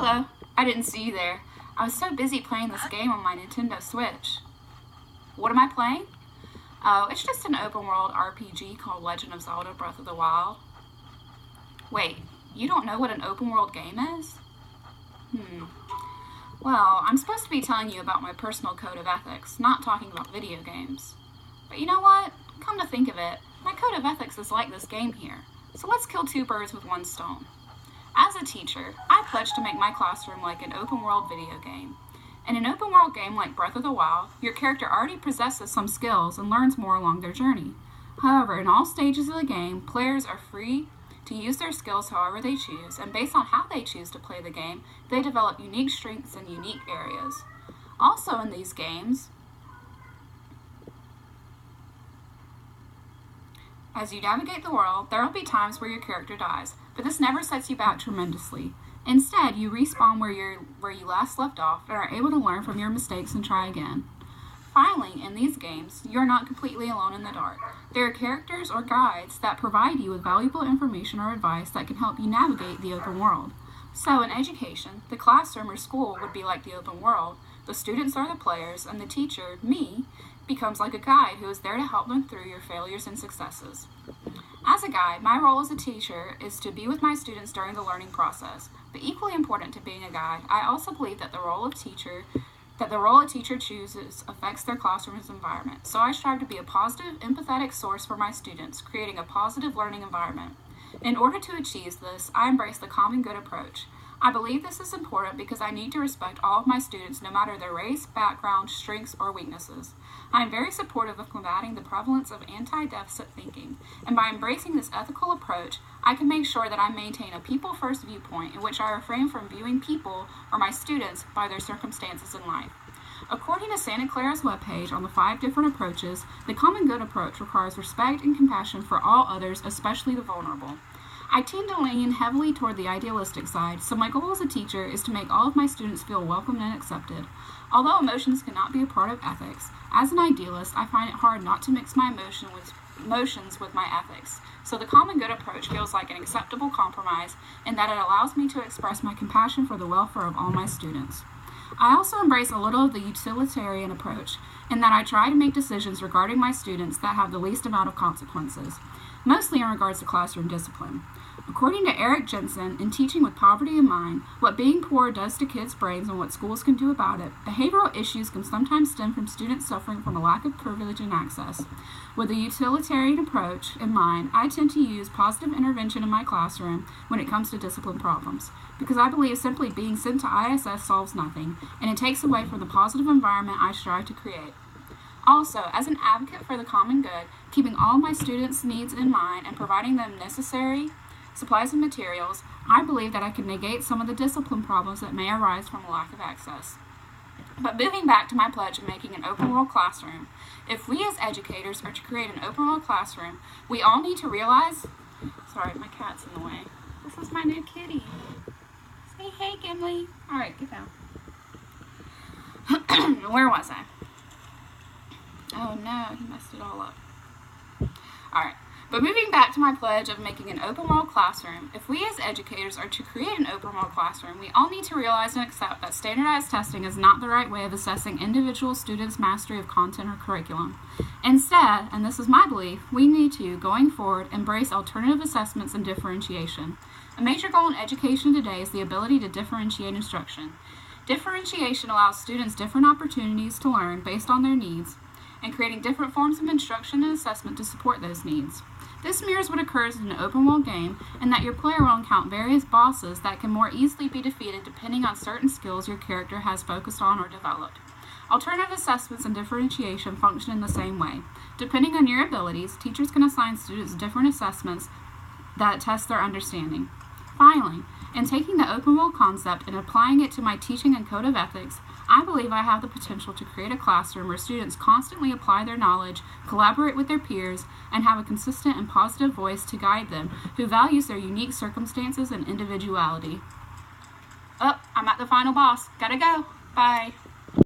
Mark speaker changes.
Speaker 1: hello. I didn't see you there. I was so busy playing this game on my Nintendo Switch. What am I playing? Oh, it's just an open-world RPG called Legend of Zelda Breath of the Wild. Wait, you don't know what an open-world game is? Well, I'm supposed to be telling you about my personal code of ethics, not talking about video games. But you know what? Come to think of it, my code of ethics is like this game here. So let's kill two birds with one stone. As a teacher, I pledge to make my classroom like an open-world video game. In an open-world game like Breath of the Wild, your character already possesses some skills and learns more along their journey. However, in all stages of the game, players are free to use their skills however they choose, and based on how they choose to play the game, they develop unique strengths in unique areas. Also in these games, as you navigate the world, there will be times where your character dies, but this never sets you back tremendously. Instead, you respawn where you last left off and are able to learn from your mistakes and try again. Finally, in these games, you are not completely alone in the dark. There are characters or guides that provide you with valuable information or advice that can help you navigate the open world. So in education, the classroom or school would be like the open world, the students are the players, and the teacher, me, becomes like a guide who is there to help them through your failures and successes. As a guide, my role as a teacher is to be with my students during the learning process. But equally important to being a guide, I also believe that the role a teacher chooses affects their classroom's environment. So I strive to be a positive, empathetic source for my students, creating a positive learning environment. In order to achieve this, I embrace the common good approach. I believe this is important because I need to respect all of my students no matter their race, background, strengths, or weaknesses. I am very supportive of combating the prevalence of anti-deficit thinking, and by embracing this ethical approach, I can make sure that I maintain a people-first viewpoint in which I refrain from viewing people or my students by their circumstances in life. According to Santa Clara's webpage on the 5 different approaches, the common good approach requires respect and compassion for all others, especially the vulnerable. I tend to lean heavily toward the idealistic side, so my goal as a teacher is to make all of my students feel welcomed and accepted. Although emotions cannot be a part of ethics, as an idealist, I find it hard not to mix my emotions with my ethics. So the common good approach feels like an acceptable compromise in that it allows me to express my compassion for the welfare of all my students. I also embrace a little of the utilitarian approach in that I try to make decisions regarding my students that have the least amount of consequences, mostly in regards to classroom discipline. According to Eric Jensen, in Teaching with Poverty in Mind, What Being Poor Does to Kids' Brains and What Schools Can Do About It, behavioral issues can sometimes stem from students suffering from a lack of privilege and access. With a utilitarian approach in mind, I tend to use positive intervention in my classroom when it comes to discipline problems, because I believe simply being sent to ISS solves nothing, and it takes away from the positive environment I strive to create. Also, as an advocate for the common good, keeping all my students' needs in mind and providing them necessary supplies and materials, I believe that I can negate some of the discipline problems that may arise from a lack of access. But moving back to my pledge of making an open-world classroom, if we as educators are to create an open-world classroom, we all need to realize... Sorry, my cat's in the way. This is my new kitty. Say hey, Gimli. Alright, get down. Where was I? Oh no, he messed it all up. Alright. But moving back to my pledge of making an open-world classroom, if we as educators are to create an open-world classroom, we all need to realize and accept that standardized testing is not the right way of assessing individual students' mastery of content or curriculum. Instead, and this is my belief, we need to, going forward, embrace alternative assessments and differentiation. A major goal in education today is the ability to differentiate instruction. Differentiation allows students different opportunities to learn based on their needs, and creating different forms of instruction and assessment to support those needs. This mirrors what occurs in an open-world game, in that your player will encounter various bosses that can more easily be defeated depending on certain skills your character has focused on or developed. Alternative assessments and differentiation function in the same way. Depending on your abilities, teachers can assign students different assessments that test their understanding. Finally, in taking the open-world concept and applying it to my teaching and code of ethics, I believe I have the potential to create a classroom where students constantly apply their knowledge, collaborate with their peers, and have a consistent and positive voice to guide them who values their unique circumstances and individuality. Oh, I'm at the final boss. Gotta go. Bye.